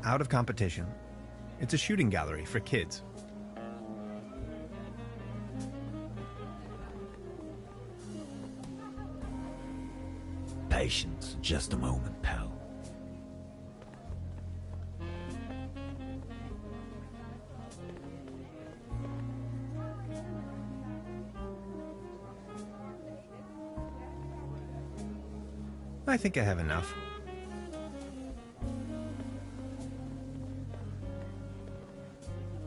out of competition. It's a shooting gallery for kids. Patience, just a moment, pal. I think I have enough.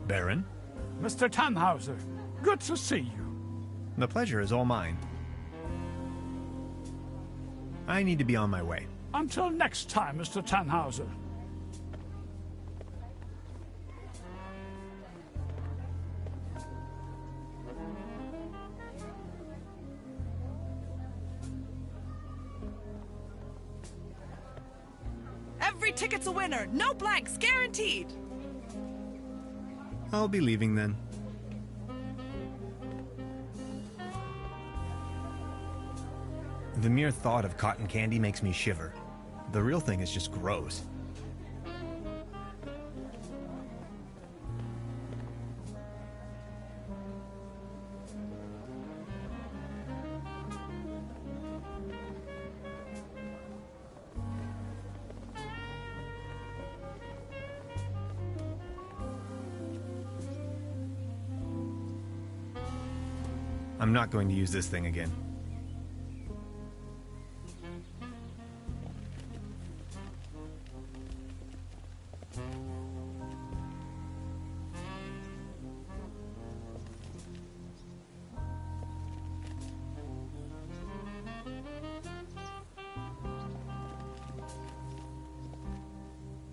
Baron? Mr. Tannhauser, good to see you. The pleasure is all mine. I need to be on my way. Until next time, Mr. Tannhauser. Every ticket's a winner. No blanks, guaranteed. I'll be leaving then. The mere thought of cotton candy makes me shiver. The real thing is just gross. I'm not going to use this thing again.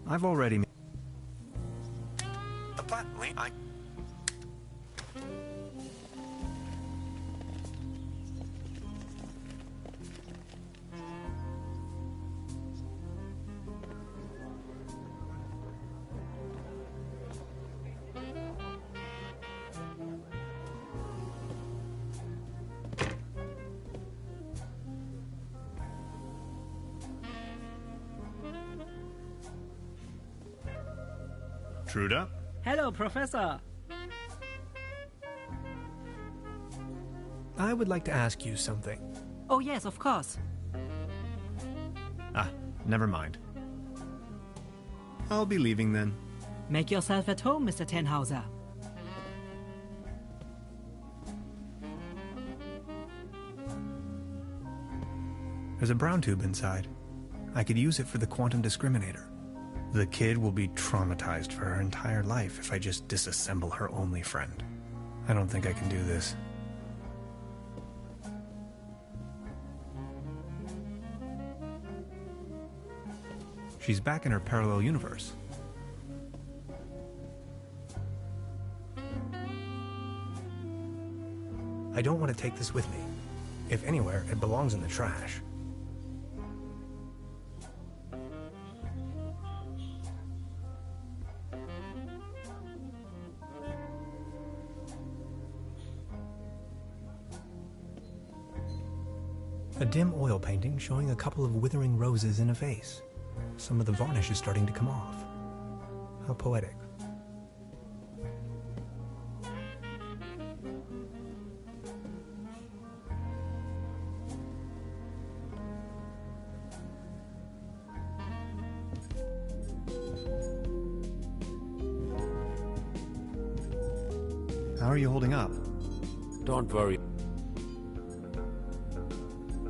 I've already made Truda? Hello, Professor. I would like to ask you something. Oh, yes, of course. Ah, never mind. I'll be leaving then. Make yourself at home, Mr. Tannhauser. There's a brown tube inside. I could use it for the quantum discriminator. The kid will be traumatized for her entire life if I just disassemble her only friend. I don't think I can do this. She's back in her parallel universe. I don't want to take this with me. If anywhere, it belongs in the trash. A dim oil painting showing a couple of withering roses in a vase. Some of the varnish is starting to come off. How poetic. How are you holding up? Don't worry.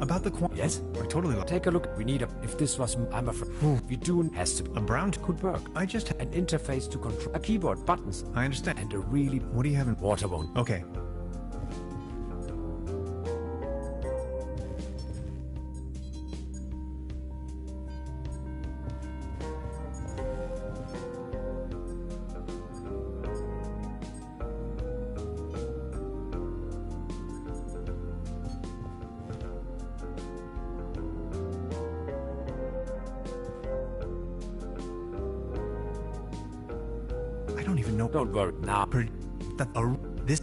About the quantum... Yes? I totally... Take a look. We need a... If this was... I'm afraid... We do... Has to... A brown... Could work. I just... An interface to control... A keyboard, buttons. I understand. And a really... What do you have in... Water won't. Okay. I don't even know... Don't worry. Now... This...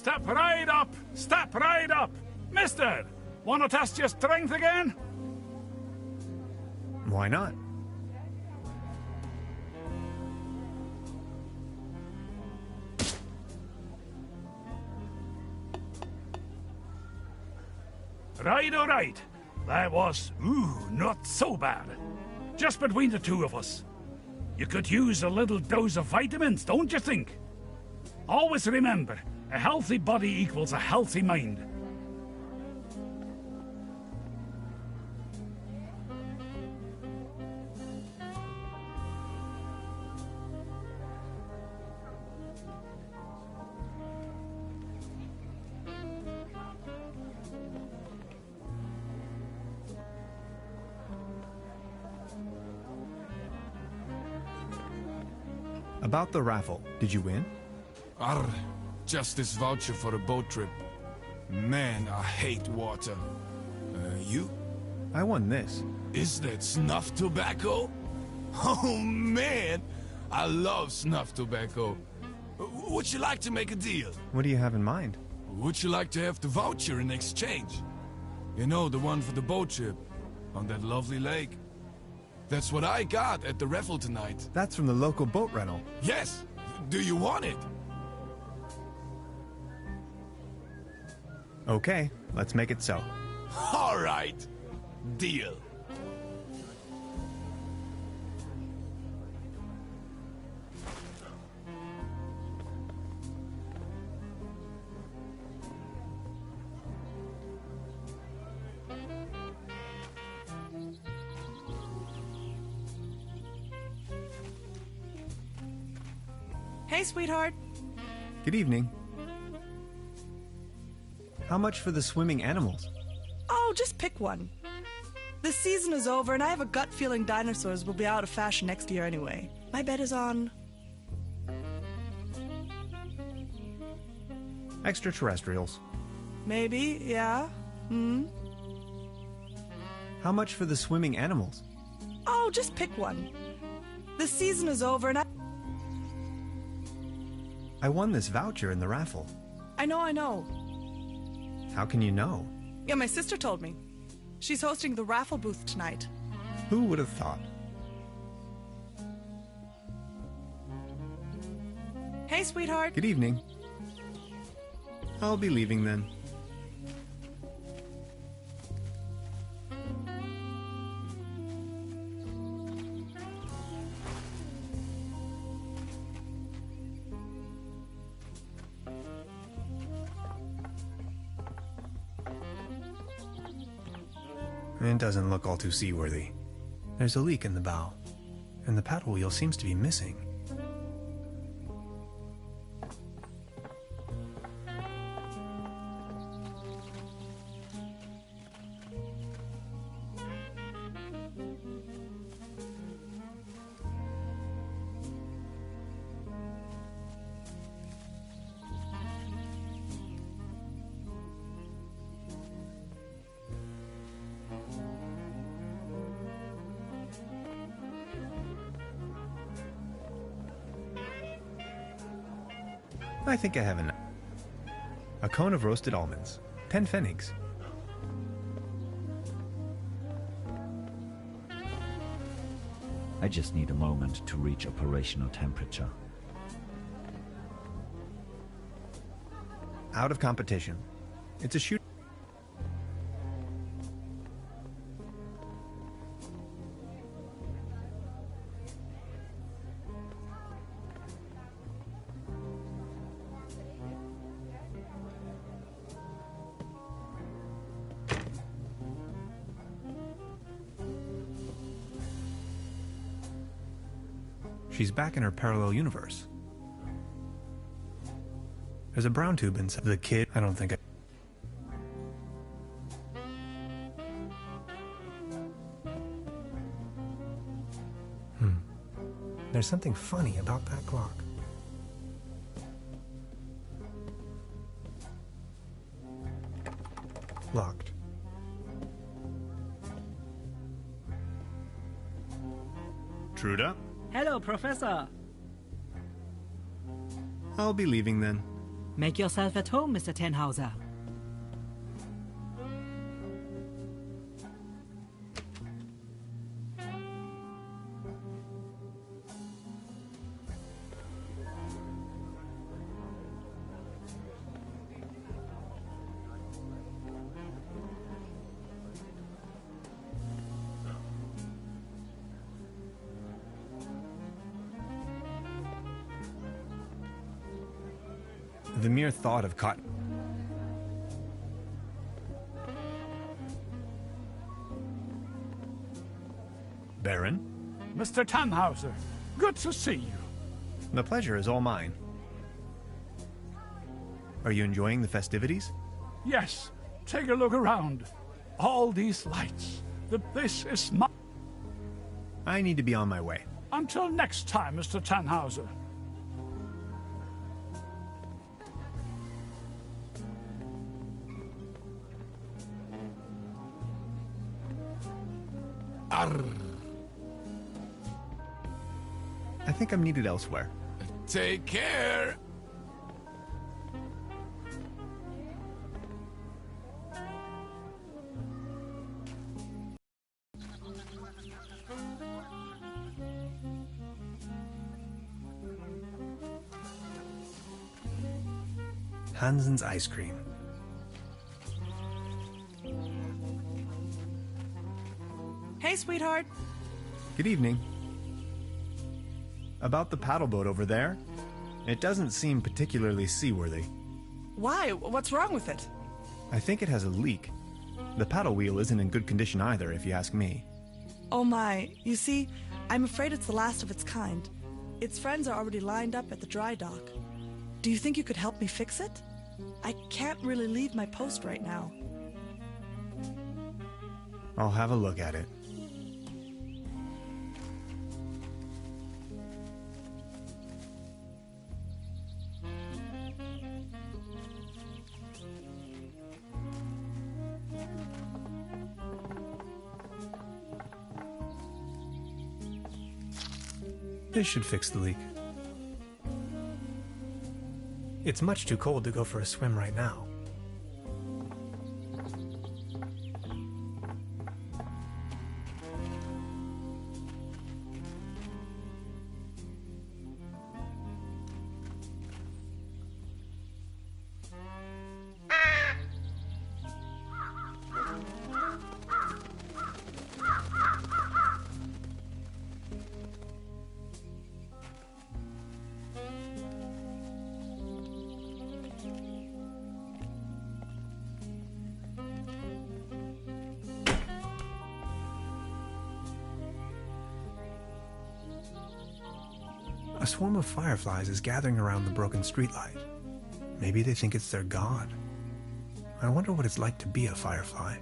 Step right up! Step right up! Mister, wanna test your strength again? Why not? Right, all right. That was, not so bad. Just between the two of us. You could use a little dose of vitamins, don't you think? Always remember, a healthy body equals a healthy mind. About the raffle, did you win? Arr, just this voucher for a boat trip. Man, I hate water. You? I won this. Is that snuff tobacco? Oh man, I love snuff tobacco. Would you like to make a deal? What do you have in mind? Would you like to have the voucher in exchange? You know, the one for the boat trip on that lovely lake. That's what I got at the raffle tonight. That's from the local boat rental. Yes. Do you want it? Okay, let's make it so. All right. Deal. Hey, sweetheart. Good evening. How much for the swimming animals? Oh, just pick one. The season is over, and I have a gut feeling dinosaurs will be out of fashion next year anyway. My bet is on... Extraterrestrials. Maybe, yeah. How much for the swimming animals? Oh, just pick one. The season is over, and I won this voucher in the raffle. I know. How can you know? Yeah, my sister told me. She's hosting the raffle booth tonight. Who would have thought? Hey, sweetheart. Good evening. I'll be leaving then. It doesn't look all too seaworthy. There's a leak in the bow, and the paddle wheel seems to be missing. I think I have enough. A cone of roasted almonds. 10 pfennigs. I just need a moment to reach operational temperature. Out of competition. It's a shoot. She's back in her parallel universe. There's a brown tube inside the kid. I don't think There's something funny about that clock. Locked. Truda? Hello, Professor. I'll be leaving then. Make yourself at home, Mr. Tannhauser. The mere thought of cotton... Baron? Mr. Tannhauser, good to see you. The pleasure is all mine. Are you enjoying the festivities? Yes, take a look around. All these lights. This is my... I need to be on my way. Until next time, Mr. Tannhauser. Arr. I think I'm needed elsewhere. Take care. Hansen's ice cream. Hey, sweetheart. Good evening. About the paddle boat over there? It doesn't seem particularly seaworthy. Why? What's wrong with it? I think it has a leak. The paddle wheel isn't in good condition either, if you ask me. Oh my. You see, I'm afraid it's the last of its kind. Its friends are already lined up at the dry dock. Do you think you could help me fix it? I can't really leave my post right now. I'll have a look at it. This should fix the leak. It's much too cold to go for a swim right now. A swarm of fireflies is gathering around the broken streetlight. Maybe they think it's their god. I wonder what it's like to be a firefly.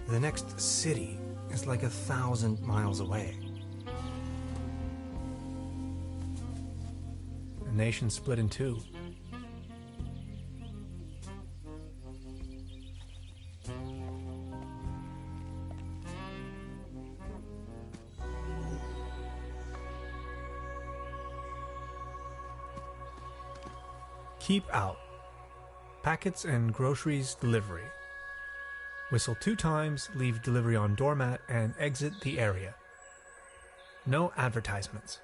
The next city is like 1,000 miles away. The nation split in two. Keep out. Packets and groceries delivery. Whistle 2 times, leave delivery on doormat, and exit the area. No advertisements.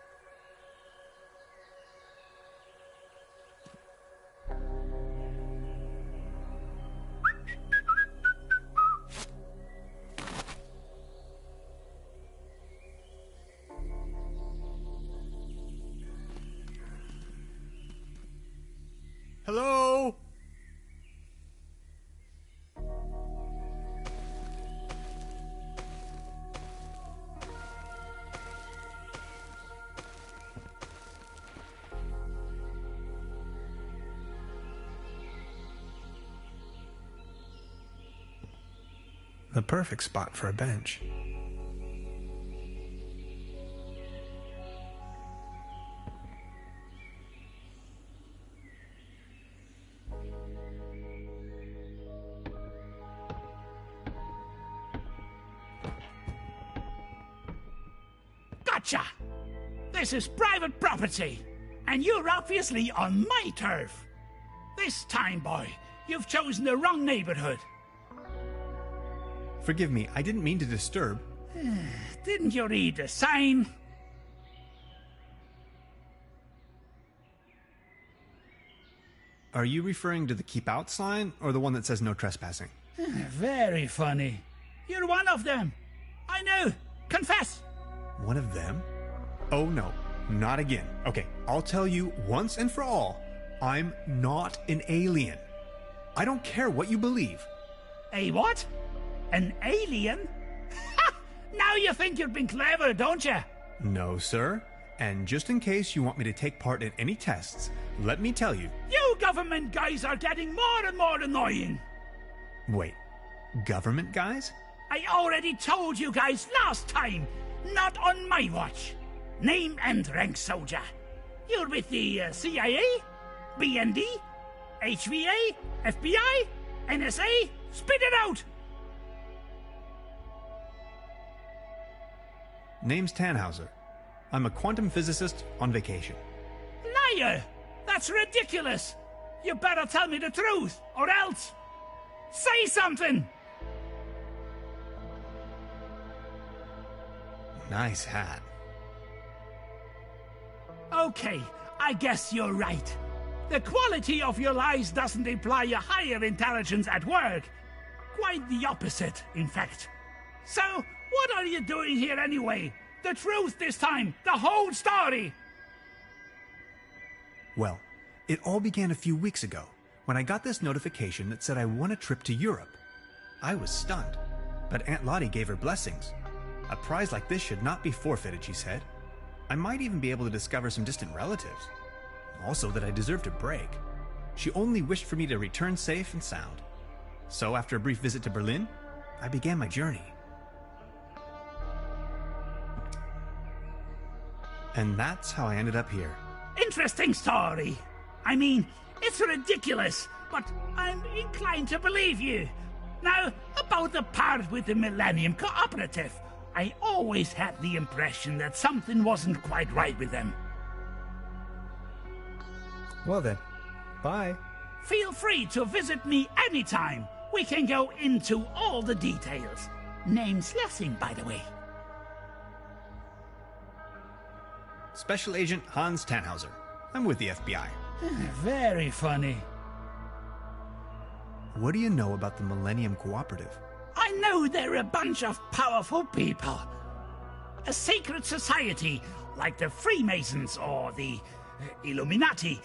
Hello? The perfect spot for a bench. Gotcha! This is private property, and you're obviously on my turf. This time, boy, you've chosen the wrong neighborhood. Forgive me, I didn't mean to disturb. Didn't you read the sign? Are you referring to the keep out sign or the one that says no trespassing? Very funny. You're one of them. I know. Confess. One of them? Oh no, not again. Okay, I'll tell you once and for all, I'm not an alien. I don't care what you believe. A what? An alien? Ha! Now you think you've been clever, don't you? No, sir. And just in case you want me to take part in any tests, let me tell you. You government guys are getting more and more annoying. Wait, government guys? I already told you guys last time. Not on my watch. Name and rank, soldier. You're with the CIA, BND, HVA, FBI, NSA. Spit it out! Name's Tannhauser. I'm a quantum physicist on vacation. Liar! That's ridiculous! You better tell me the truth, or else... Say something! Nice hat. Okay, I guess you're right. The quality of your lies doesn't imply a higher intelligence at work. Quite the opposite, in fact. So, what are you doing here anyway? The truth this time, the whole story! Well, it all began a few weeks ago, when I got this notification that said I won a trip to Europe. I was stunned, but Aunt Lottie gave her blessings. A prize like this should not be forfeited, she said. I might even be able to discover some distant relatives. Also that I deserved a break. She only wished for me to return safe and sound. So after a brief visit to Berlin, I began my journey. And that's how I ended up here. Interesting story. I mean, it's ridiculous, but I'm inclined to believe you. Now, about the part with the Millennium Cooperative. I always had the impression that something wasn't quite right with them. Well then, bye. Feel free to visit me anytime. We can go into all the details. Name's Lessing, by the way. Special Agent Hans Tannhauser. I'm with the FBI. Very funny. What do you know about the Millennium Cooperative? I know they're a bunch of powerful people. A secret society, like the Freemasons or the Illuminati.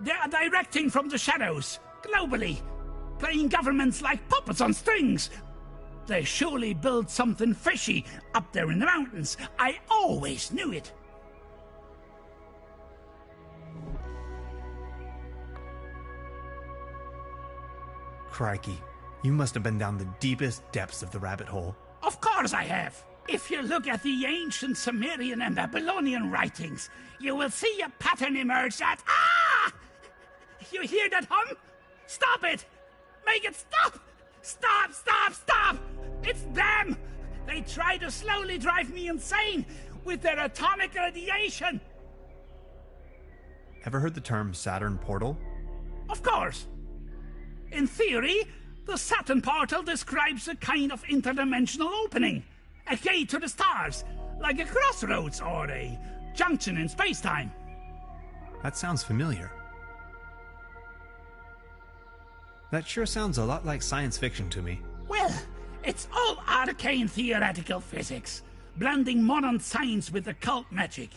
They're directing from the shadows, globally, playing governments like puppets on strings. They surely built something fishy up there in the mountains. I always knew it. Crikey, you must have been down the deepest depths of the rabbit hole. Of course I have. If you look at the ancient Sumerian and Babylonian writings, you will see a pattern emerge that... Ah! You hear that hum? Stop it! Make it stop! Stop, stop, stop! It's them! They try to slowly drive me insane with their atomic radiation! Ever heard the term Saturn portal? Of course. In theory, the Saturn portal describes a kind of interdimensional opening. A gate to the stars, like a crossroads or a junction in space-time. That sounds familiar. That sure sounds a lot like science fiction to me. Well, it's all arcane theoretical physics, blending modern science with occult magic.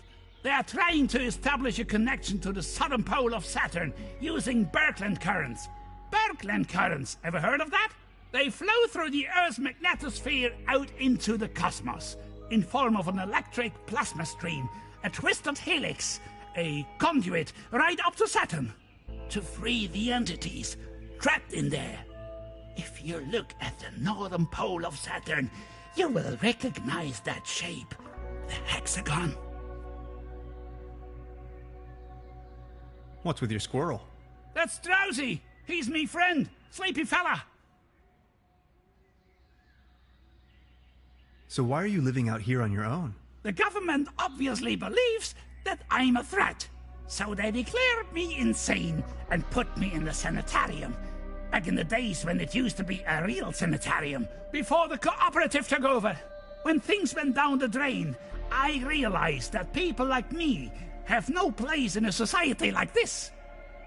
They are trying to establish a connection to the southern pole of Saturn using Birkeland currents. Birkeland currents, ever heard of that? They flow through the Earth's magnetosphere out into the cosmos, in form of an electric plasma stream, a twisted helix, a conduit right up to Saturn, to free the entities trapped in there. If you look at the northern pole of Saturn, you will recognize that shape, the hexagon. What's with your squirrel? That's Drowsy. He's me friend, sleepy fella. So why are you living out here on your own? The government obviously believes that I'm a threat. So they declared me insane and put me in the sanitarium. Back in the days when it used to be a real sanitarium, before the cooperative took over. When things went down the drain, I realized that people like me have no place in a society like this.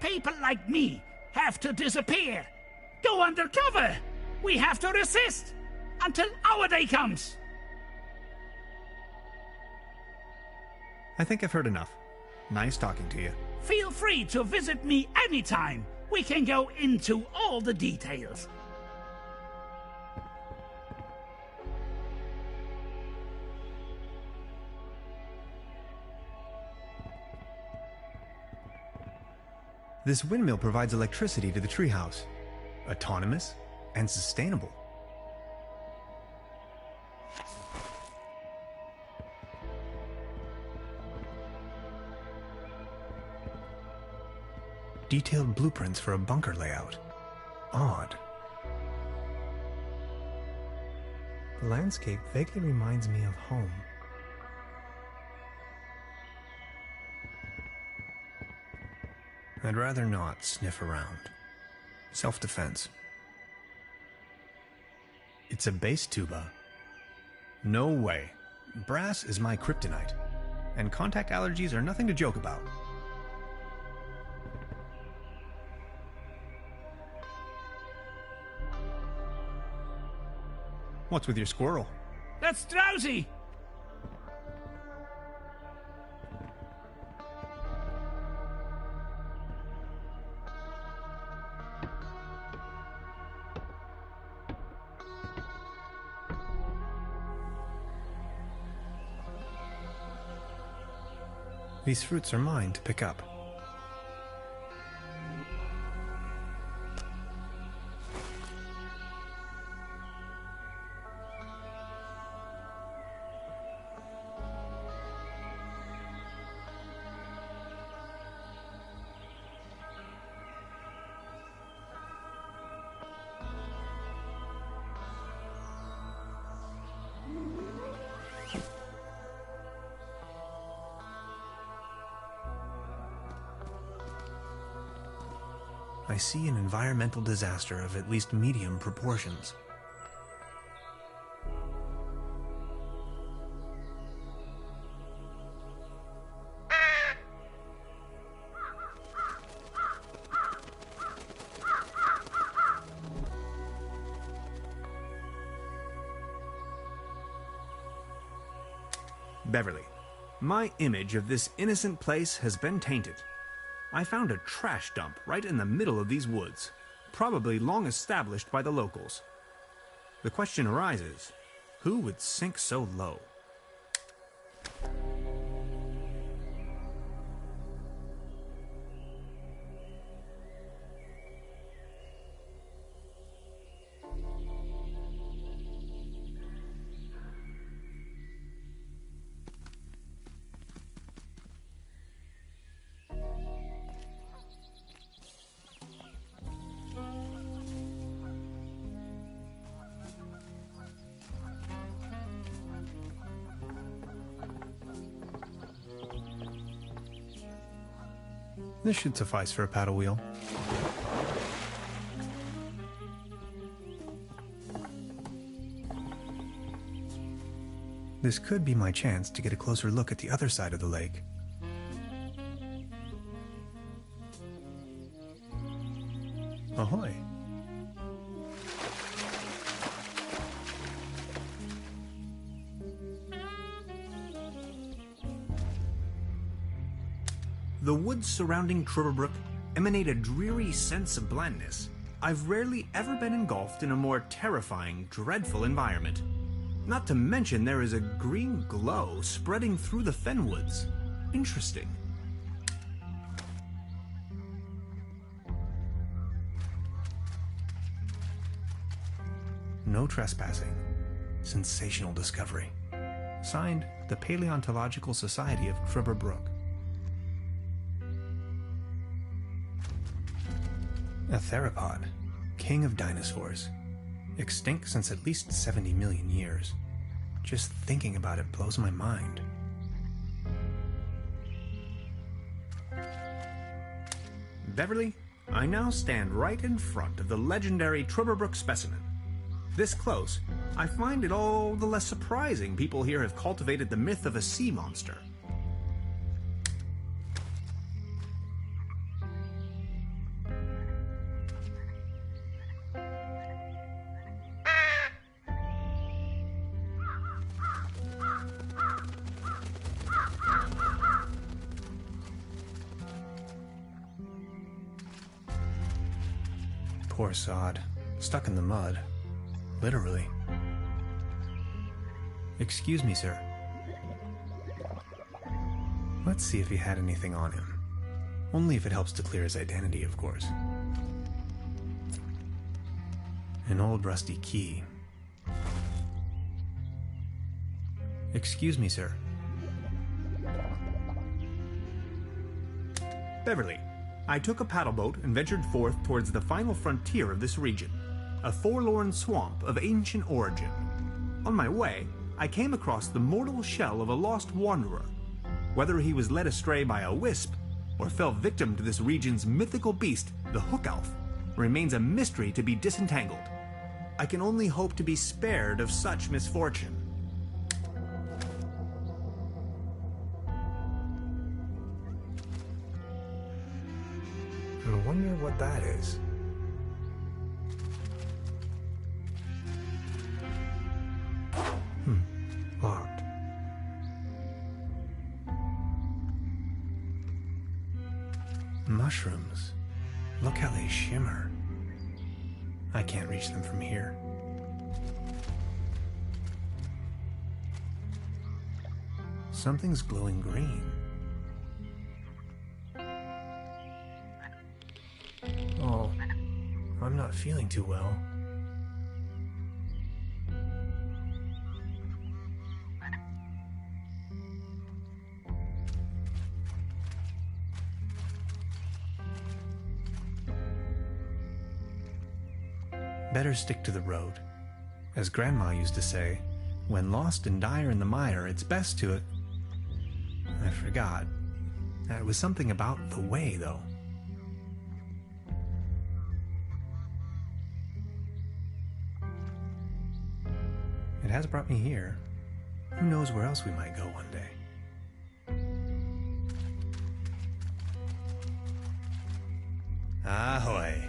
People like me have to disappear. Go undercover. We have to resist until our day comes. I think I've heard enough. Nice talking to you. Feel free to visit me anytime. We can go into all the details. This windmill provides electricity to the treehouse. Autonomous and sustainable. Detailed blueprints for a bunker layout. Odd. The landscape vaguely reminds me of home. I'd rather not sniff around. Self-defense. It's a bass tuba. No way. Brass is my kryptonite. And contact allergies are nothing to joke about. What's with your squirrel? That's Drowsy! These fruits are mine to pick up. I see an environmental disaster of at least medium proportions. Beverly, my image of this innocent place has been tainted. I found a trash dump right in the middle of these woods, probably long established by the locals. The question arises, who would sink so low? This should suffice for a paddle wheel. This could be my chance to get a closer look at the other side of the lake. Ahoy! The woods surrounding Truberbrook emanate a dreary sense of blandness. I've rarely ever been engulfed in a more terrifying, dreadful environment. Not to mention there is a green glow spreading through the fenwoods. Interesting. No trespassing. Sensational discovery. Signed, the Paleontological Society of Truberbrook. A theropod, king of dinosaurs. Extinct since at least 70 million years. Just thinking about it blows my mind. Beverly, I now stand right in front of the legendary Truberbrook specimen. This close, I find it all the less surprising people here have cultivated the myth of a sea monster. Poor sod, stuck in the mud. Literally. Excuse me, sir. Let's see if he had anything on him. Only if it helps to clear his identity, of course. An old rusty key. Excuse me, sir. Beverly, I took a paddle boat and ventured forth towards the final frontier of this region, a forlorn swamp of ancient origin. On my way, I came across the mortal shell of a lost wanderer. Whether he was led astray by a wisp or fell victim to this region's mythical beast, the Hook Elf, remains a mystery to be disentangled. I can only hope to be spared of such misfortune. I wonder what that is. Locked. Mushrooms. Look how they shimmer. I can't reach them from here. Something's glowing green. Oh, I'm not feeling too well. Better stick to the road. As Grandma used to say, when lost and dire in the mire, it's best to... I forgot. It was something about the way, though. It has brought me here. Who knows where else we might go one day. Ahoy!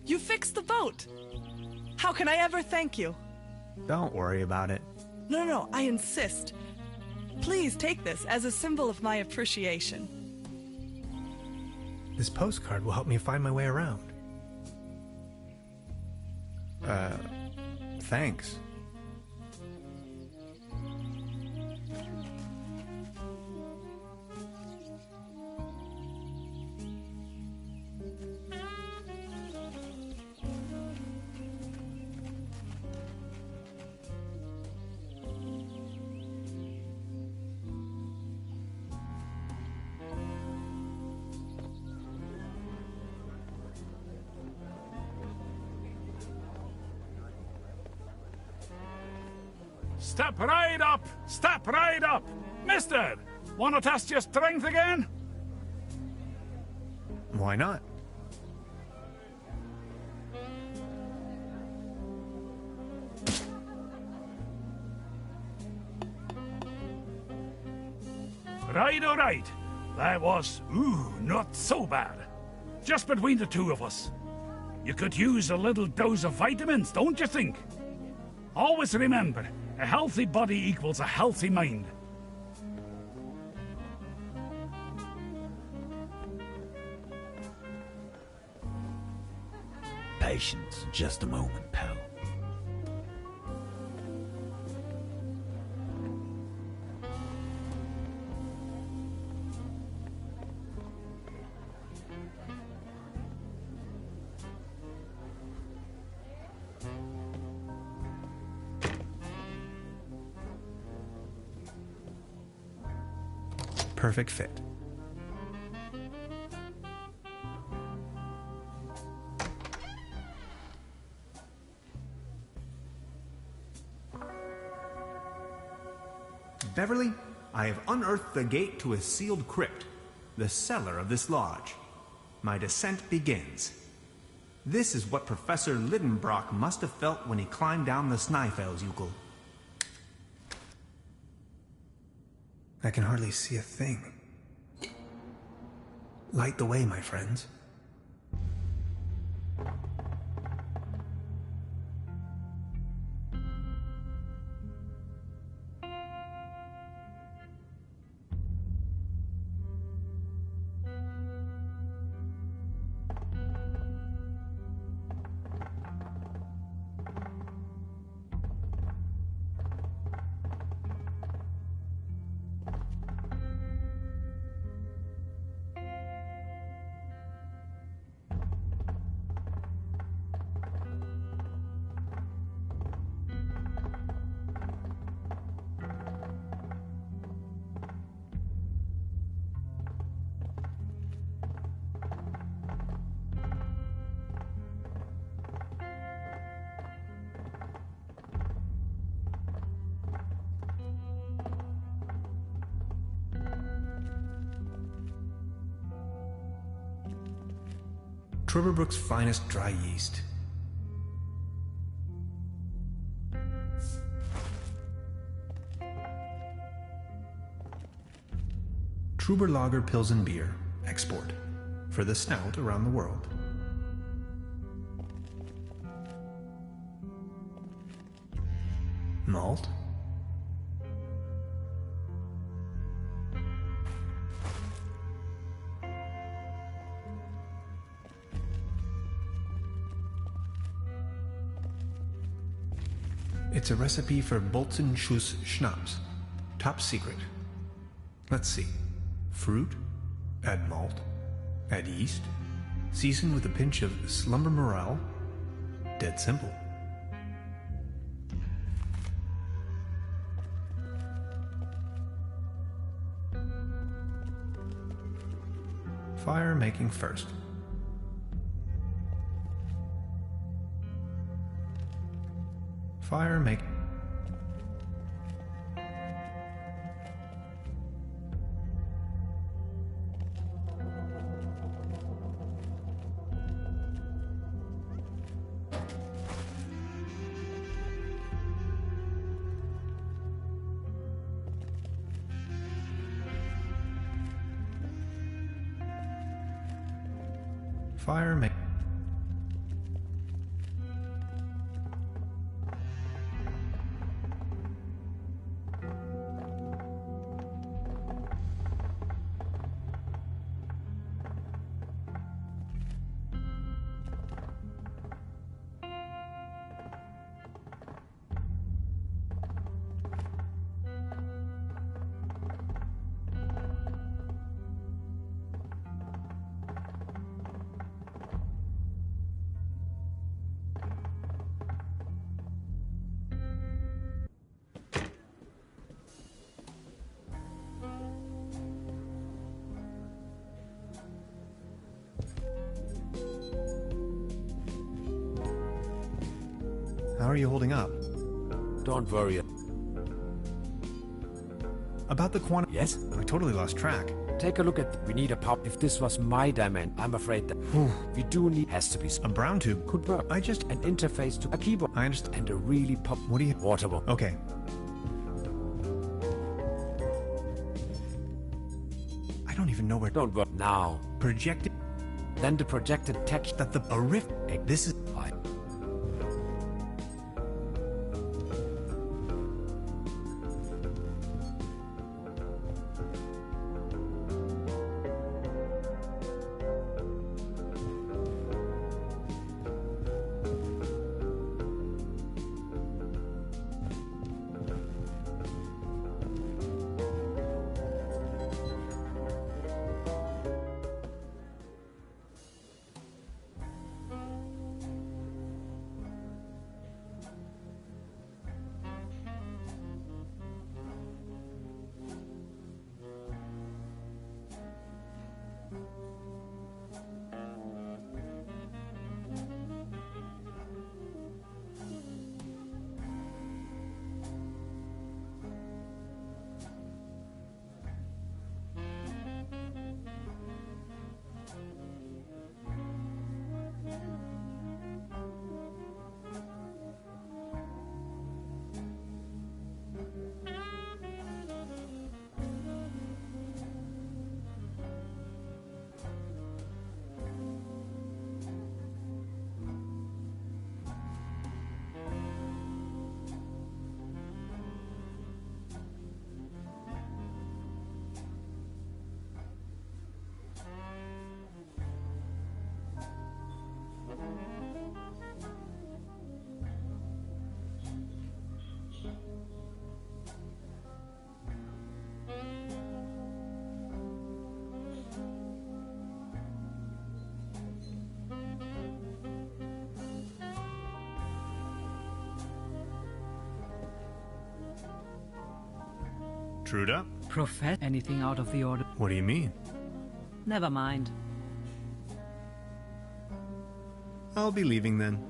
You fixed the boat! How can I ever thank you? Don't worry about it. No, I insist. Please take this as a symbol of my appreciation. This postcard will help me find my way around. Thanks. Step right up! Step right up! Mister, wanna test your strength again? Why not? Right, all right. That was, not so bad. Just between the two of us. You could use a little dose of vitamins, don't you think? Always remember, a healthy body equals a healthy mind. Patience, just a moment, pal. Perfect fit. Beverly, I have unearthed the gate to a sealed crypt, the cellar of this lodge. My descent begins. This is what Professor Lidenbrock must have felt when he climbed down the Snæfellsjökull. I can hardly see a thing. Light the way, my friends. Truberbrook's finest dry yeast. Truberlager Pilsen beer, export, for the snout around the world. Malt. It's a recipe for Bolzenschuss Schnapps. Top secret. Let's see. Fruit, add malt, add yeast, season with a pinch of slumber morel. Dead simple. Fire making first. Fire make. Fire make. How are you holding up? Don't worry. About the quantum... Yes? I totally lost track. Take a look at... We need a pop. If this was my diamond, I'm afraid that... we do need... Has to be... A brown tube. Could work. I just... An interface to a keyboard. I understand. And a really pop... What do you... Waterable. Okay. I don't even know where... Don't worry. Now. Projected... Then the projected text... That the... A rift... This is... Fine. Truda? Prophet? Anything out of the order? What do you mean? Never mind. I'll be leaving then.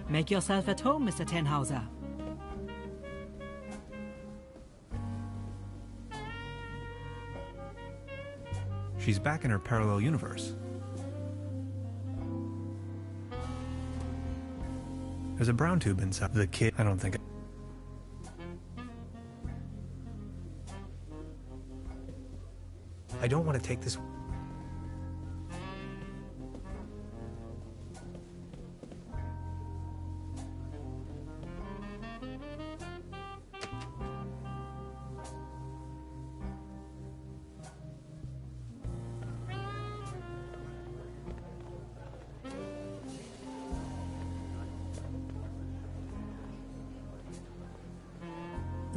Make yourself at home, Mr. Tenhauser. She's back in her parallel universe. There's a brown tube inside. The kid, I don't think... I don't want to take this...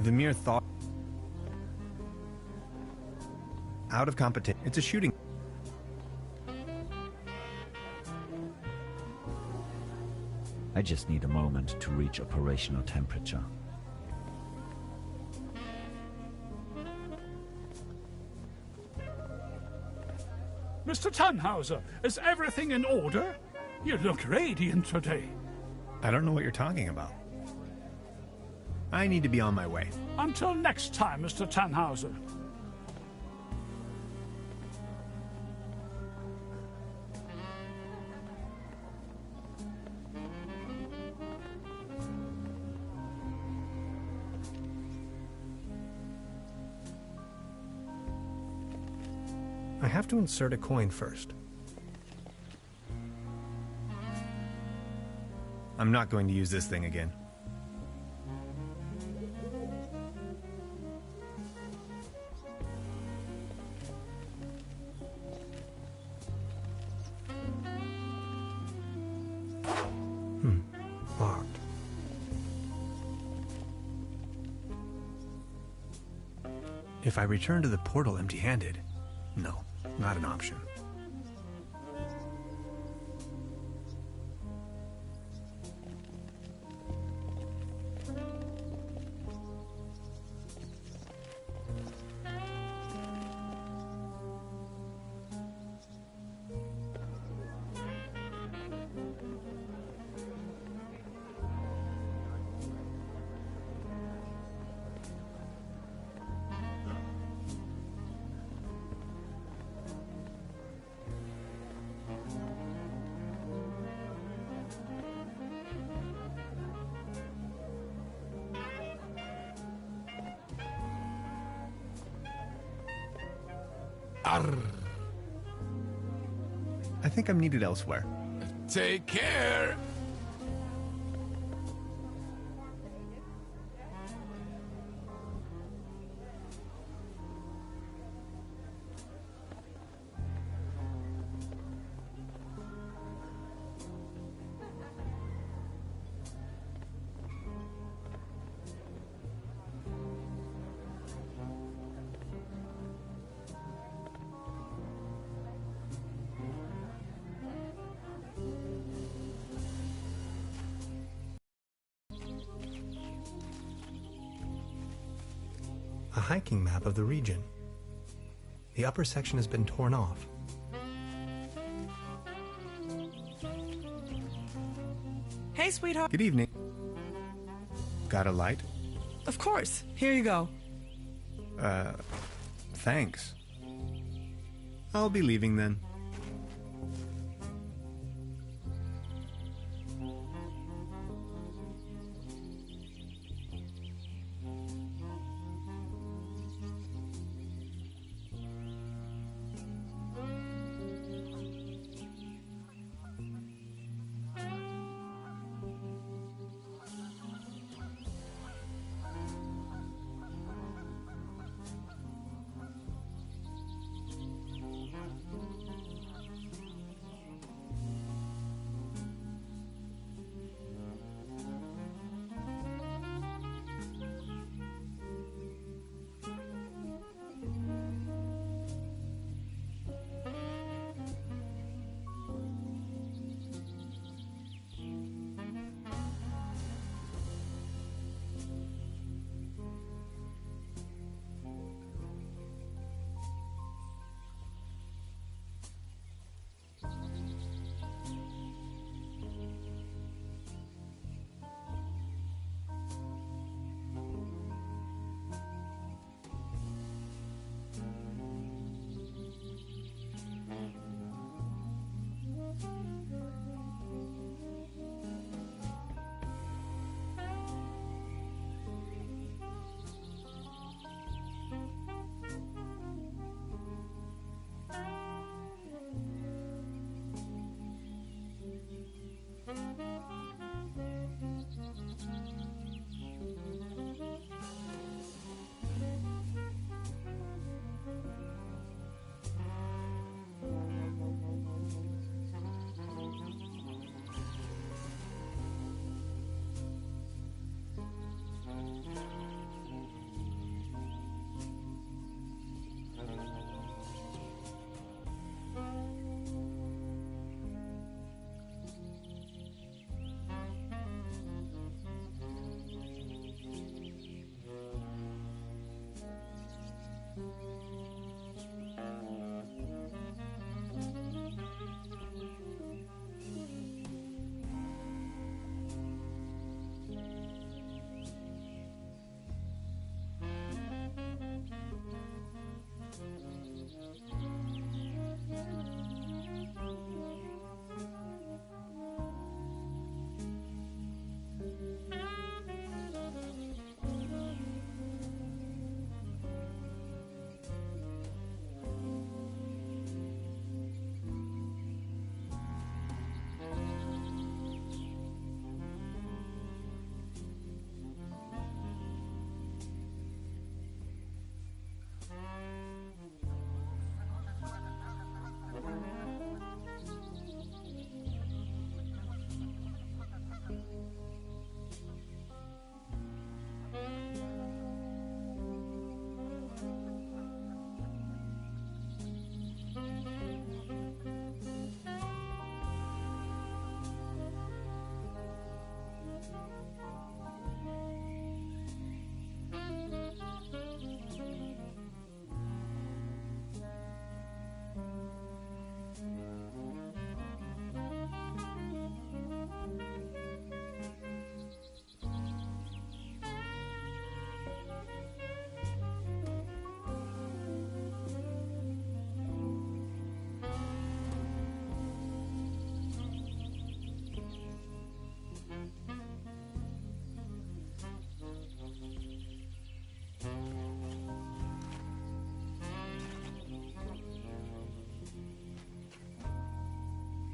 The mere thought... Out of competition. It's a shooting. I just need a moment to reach operational temperature. Mr. Tannhauser, is everything in order? You look radiant today. I don't know what you're talking about. I need to be on my way. Until next time, Mr. Tannhauser. I have to insert a coin first. I'm not going to use this thing again. Locked. If I return to the portal empty-handed, no, not an option. Arr. I think I'm needed elsewhere. Take care. A hiking map of the region. The upper section has been torn off. Hey, sweetheart. Good evening. Got a light? Of course. Here you go. Thanks. I'll be leaving then.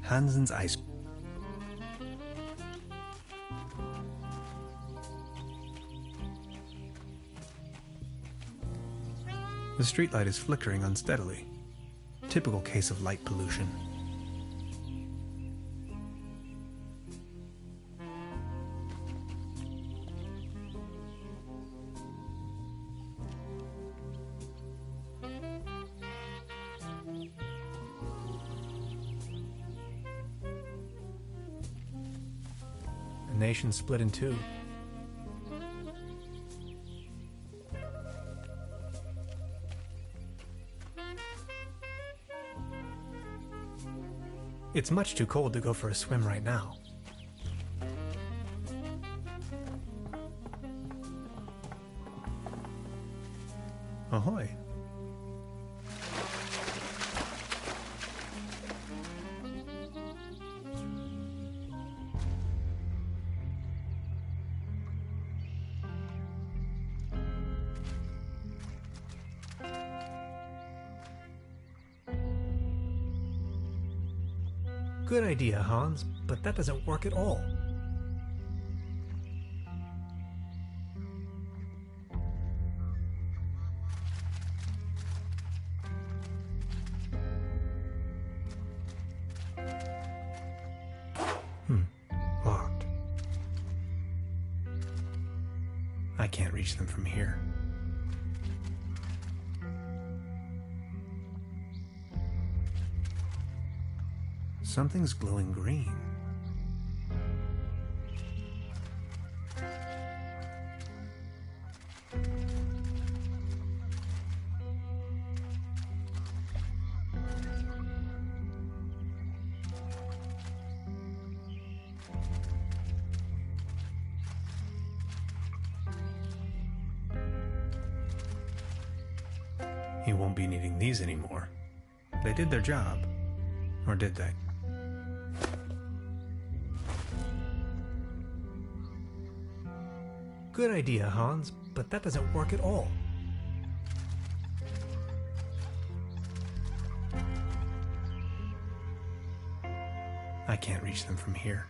Hansen's ice. The streetlight is flickering unsteadily. Typical case of light pollution. The nation split in two. It's much too cold to go for a swim right now. Ahoy. Good idea, Hans, but that doesn't work at all. Locked. I can't reach them from here. Something's glowing green. He won't be needing these anymore. They did their job. Or did they? Good idea, Hans, but that doesn't work at all. I can't reach them from here.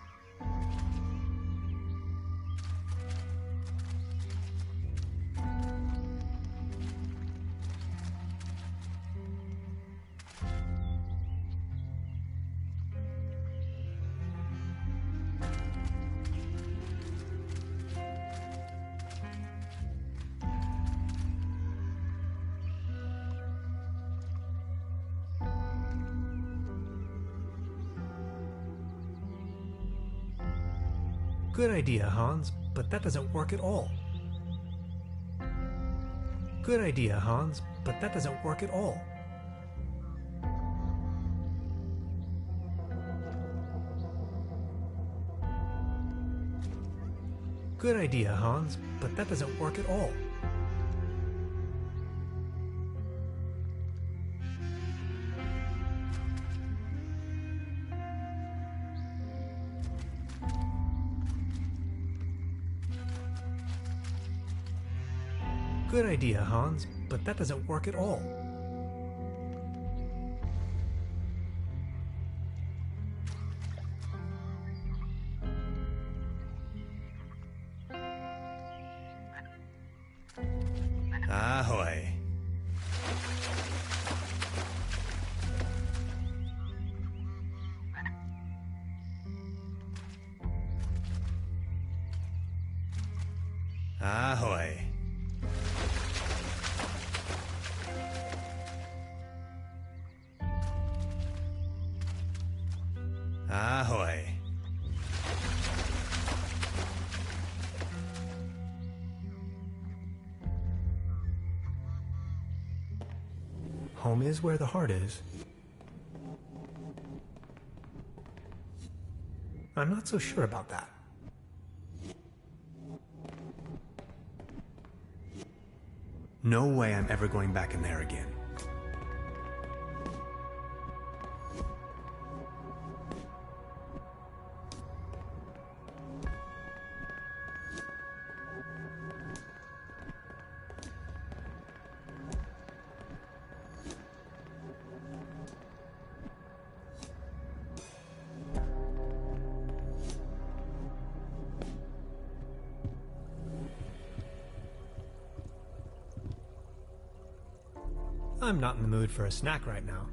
Good idea, Hans, but that doesn't work at all. Good idea, Hans, but that doesn't work at all. Good idea, Hans, but that doesn't work at all. Good idea, Hans, but that doesn't work at all. Ahoy. Ahoy. Ahoy. Home is where the heart is. I'm not so sure about that. No way I'm ever going back in there again. I'm not in the mood for a snack right now.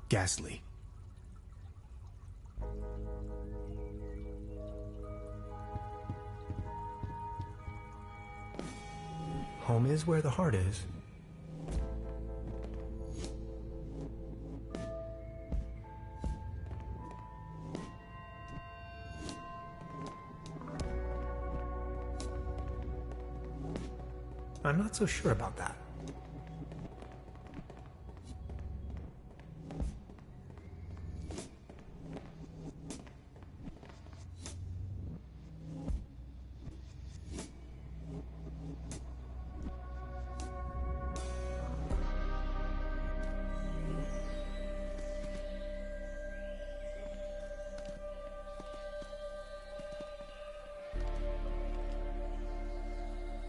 Ghastly. Home is where the heart is. I'm not so sure about that.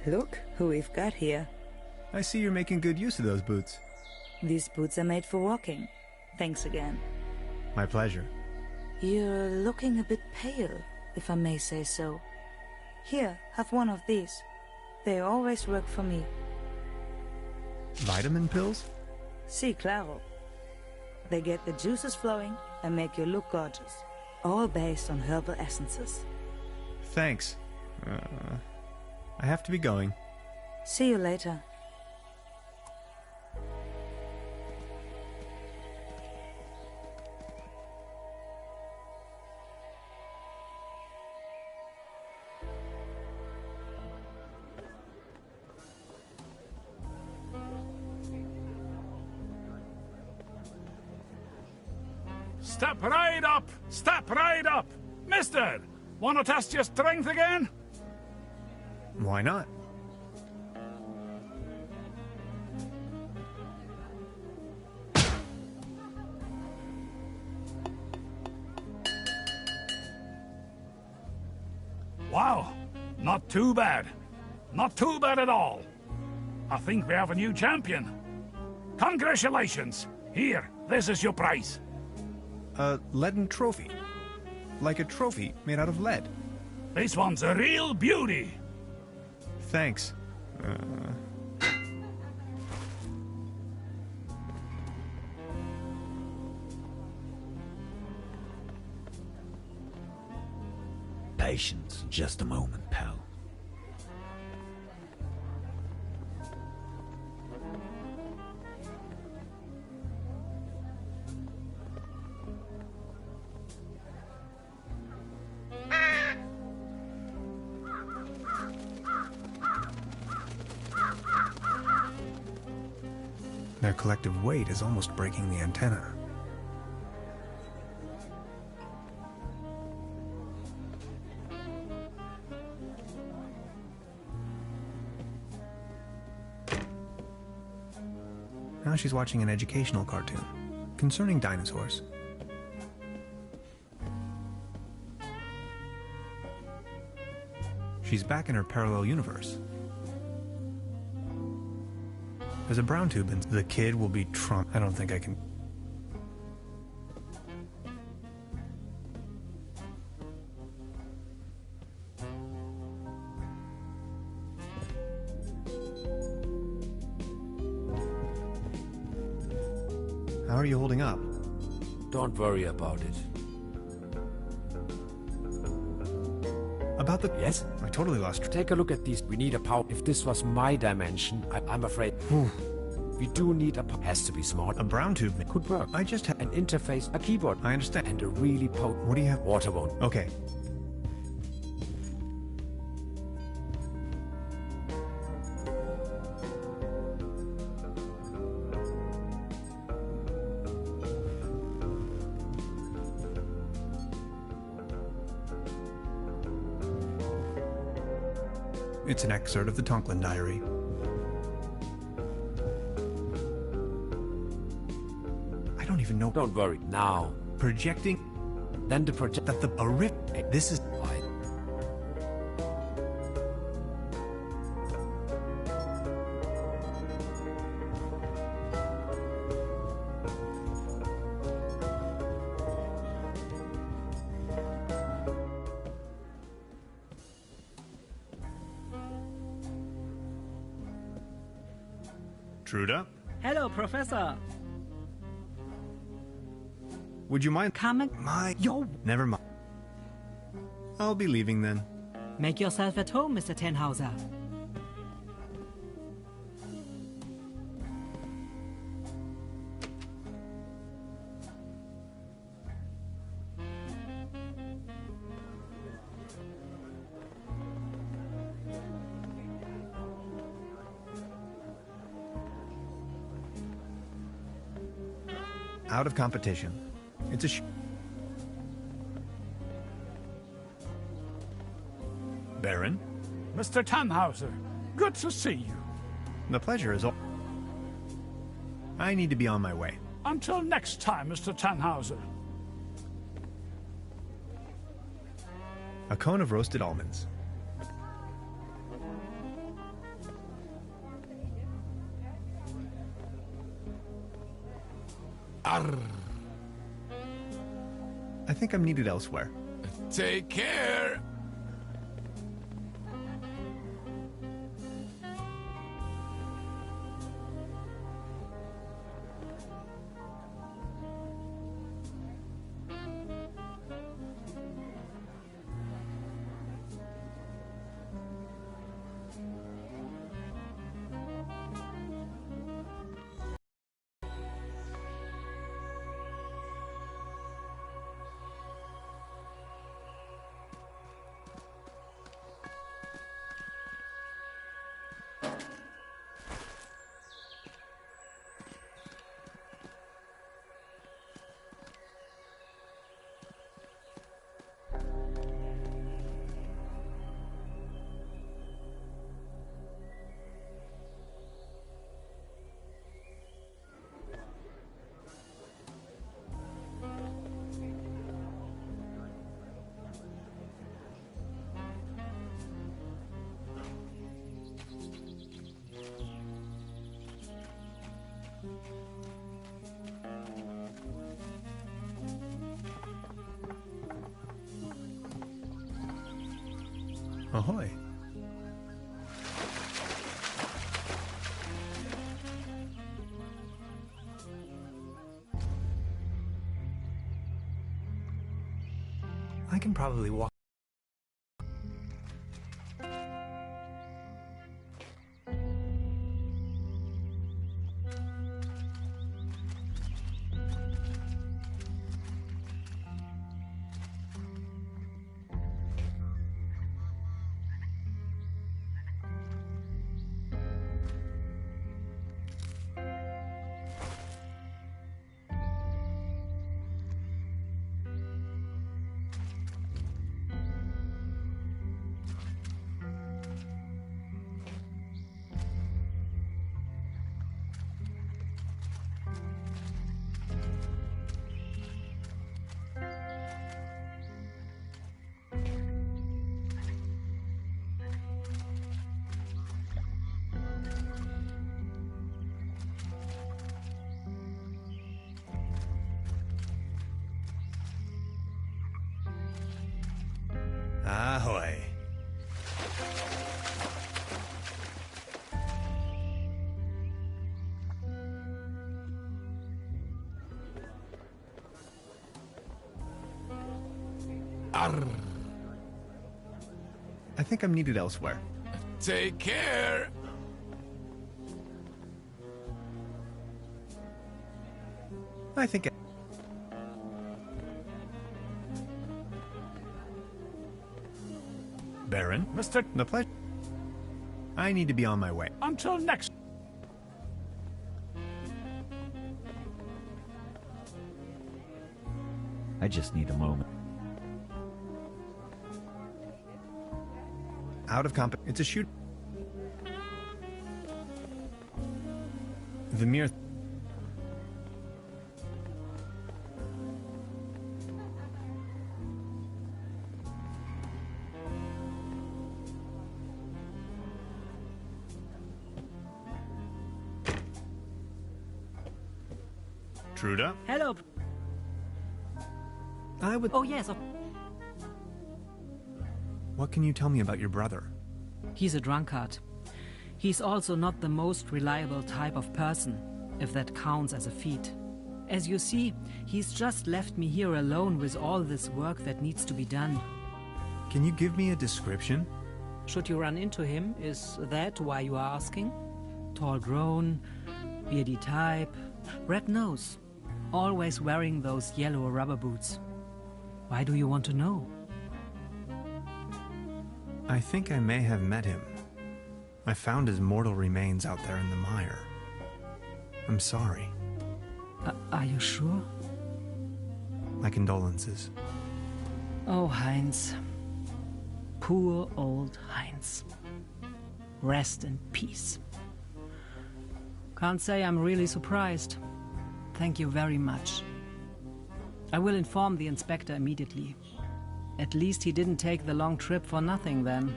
Look who we've got here. I see you're making good use of those boots. These boots are made for walking. Thanks again. My pleasure. You're looking a bit pale, if I may say so. Here, have one of these. They always work for me. Vitamin pills? Si, claro. They get the juices flowing and make you look gorgeous. All based on herbal essences. Thanks. I have to be going. See you later. Step right up! Step right up! Mister, wanna test your strength again? Why not? Wow, not too bad. Not too bad at all. I think we have a new champion. Congratulations. Here, this is your prize. A leaden trophy. Like a trophy made out of lead. This one's a real beauty. Thanks. Patience, just a moment, pal. Their collective weight is almost breaking the antenna. Now she's watching an educational cartoon concerning dinosaurs. She's back in her parallel universe. There's a brown tube and the kid will be Trump. I don't think I can. How are you holding up? Don't worry about it. About the... Yes? I totally lost... Take a look at these. We need a power. If this was my dimension, I'm afraid... We do need a power. Has to be smart. A brown tube Could work. I just have... An interface, a keyboard. I understand. And a really potent... What do you have? Water won't. Okay. It's an excerpt of the Tonklin Diary. even know. Don't worry, now. Projecting. Then the project... That a rip. This is... Why? Truda? Hello, Professor. Would you mind... Come and... Yo! Never mind. I'll be leaving then. Make yourself at home, Mr. Tenhauser. Out of competition. It's a Baron? Mr. Tannhauser, good to see you. The pleasure is all. I need to be on my way. Until next time, Mr. Tannhauser. A cone of roasted almonds. Arr. I think I'm needed elsewhere. Take care. Ahoy. I can probably walk. Ahoy. Arr. I think I'm needed elsewhere. Take care. I think Baron? Mr. The pleasure. I need to be on my way. Until next. I just need a moment. Out of comp. It's a shoot. The mere. Truda? Hello. I would... Oh, yes. What can you tell me about your brother? He's a drunkard. He's also not the most reliable type of person, if that counts as a feat. As you see, he's just left me here alone with all this work that needs to be done. Can you give me a description? Should you run into him, is that why you are asking? Tall grown, beardy type, red nose, always wearing those yellow rubber boots. Why do you want to know? I think I may have met him. I found his mortal remains out there in the mire. I'm sorry. Are you sure? My condolences. Oh, Heinz. Poor old Heinz. Rest in peace. Can't say I'm really surprised. Thank you very much. I will inform the inspector immediately. At least he didn't take the long trip for nothing then.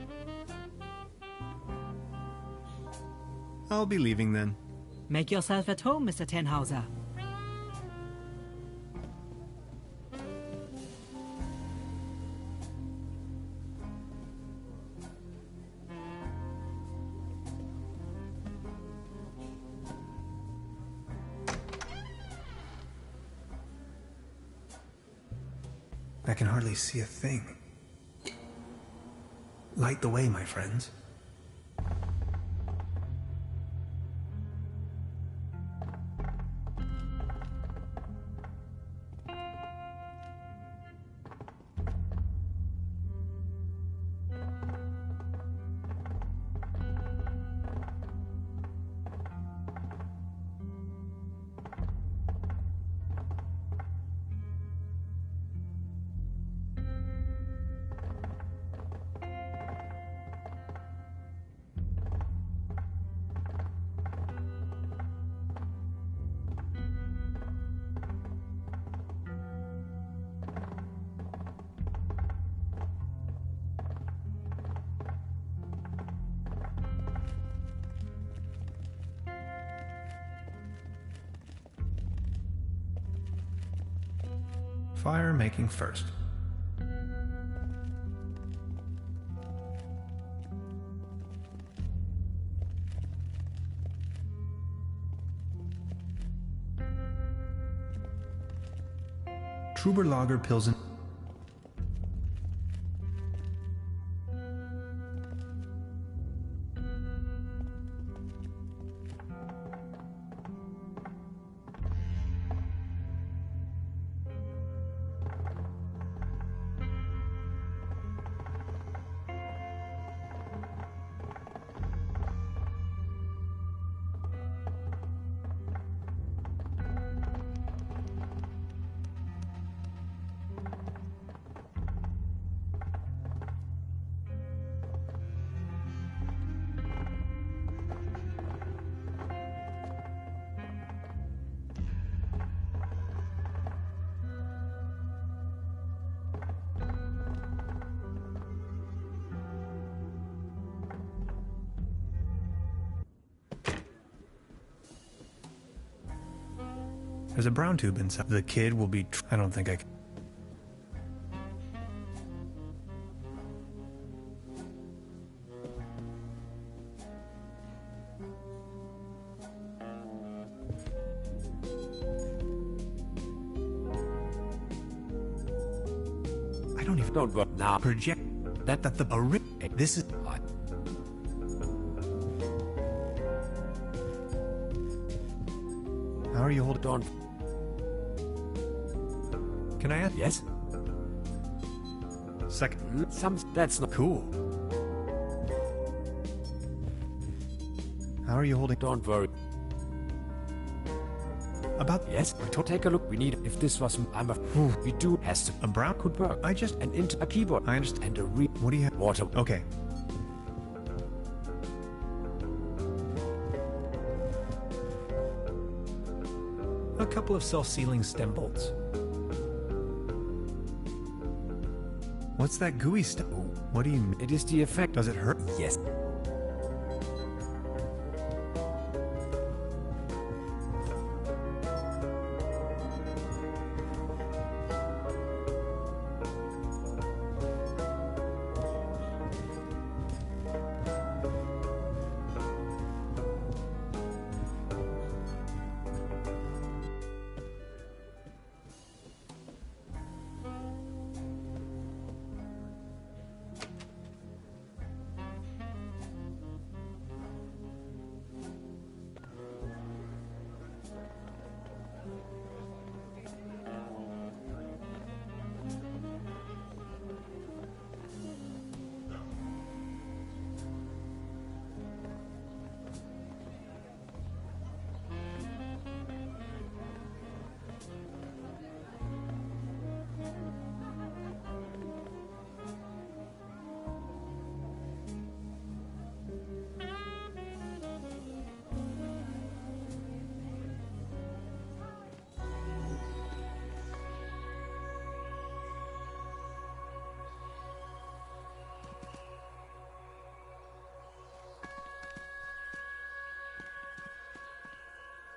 I'll be leaving then. Make yourself at home, Mr. Tenhauser. I can hardly see a thing. Light the way, my friends. Fire making first. Truberbrook Pilsen. There's a brown tube inside. The kid will be... I don't think I can... I don't even... Don't work now. Project... That the... This is... How are you holding on? Can I ask? Yes? Second. That's not Cool. How are you holding? Don't worry. About... Yes? Take a look. We need... If this was... We do... Has to... A brown... Could work. I just... And into a keyboard. I understand. And a What do you have? Water. Okay. A couple of self-sealing stem bolts. What's that gooey stuff? What do you mean? It is the effect. Does it hurt? Yes.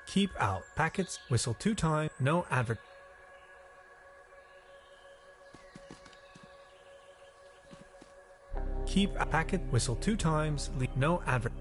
Keep out. Packets, whistle 2 times, no advert. Keep a packet, whistle 2 times, leave no advert.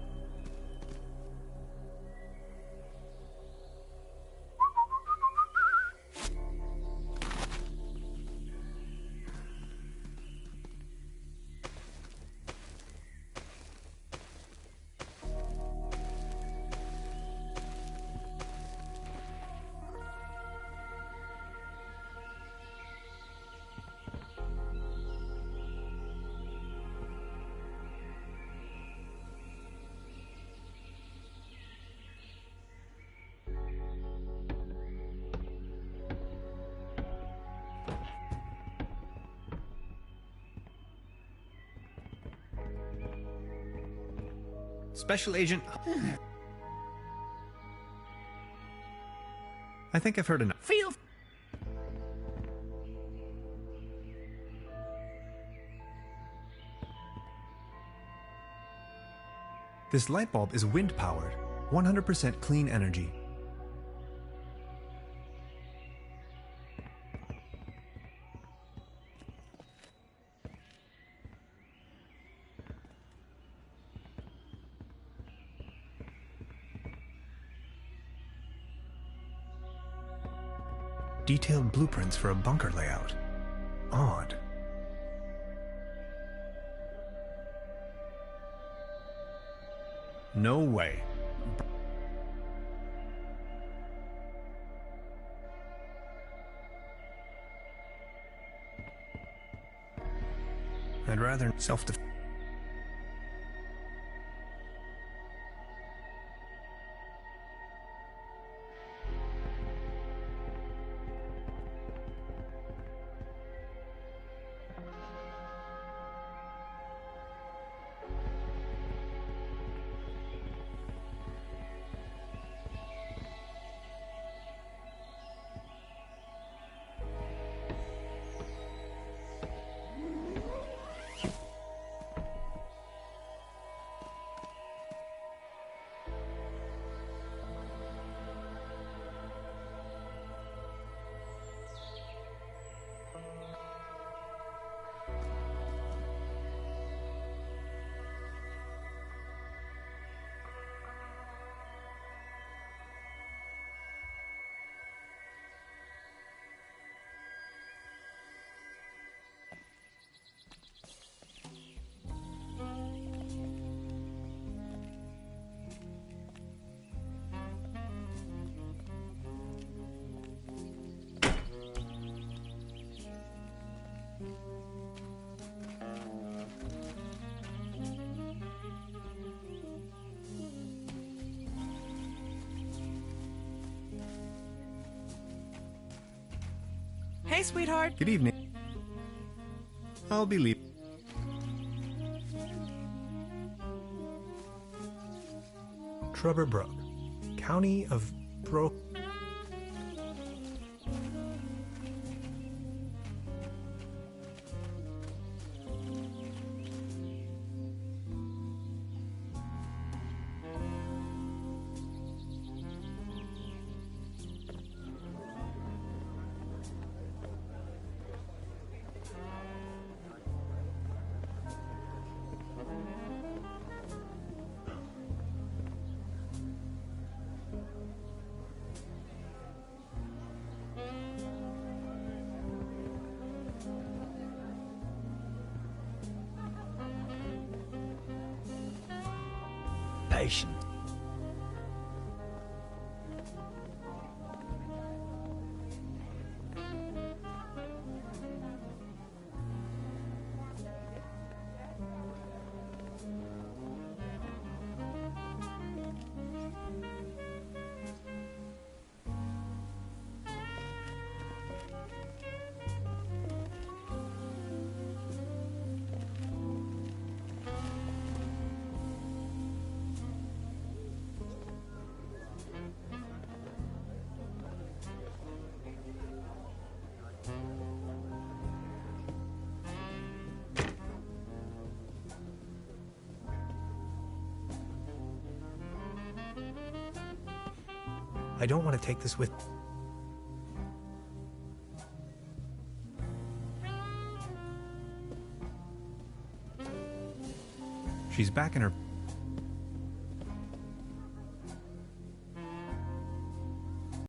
Special Agent... I think I've heard enough. Feel... This light bulb is wind-powered, 100% clean energy. Detailed blueprints for a bunker layout. Odd. No way. I'd rather self-defense. Hey, sweetheart. Good evening. I'll be leaving. Truberbrook, County of Brook. Patient. I don't want to take this with... She's back in her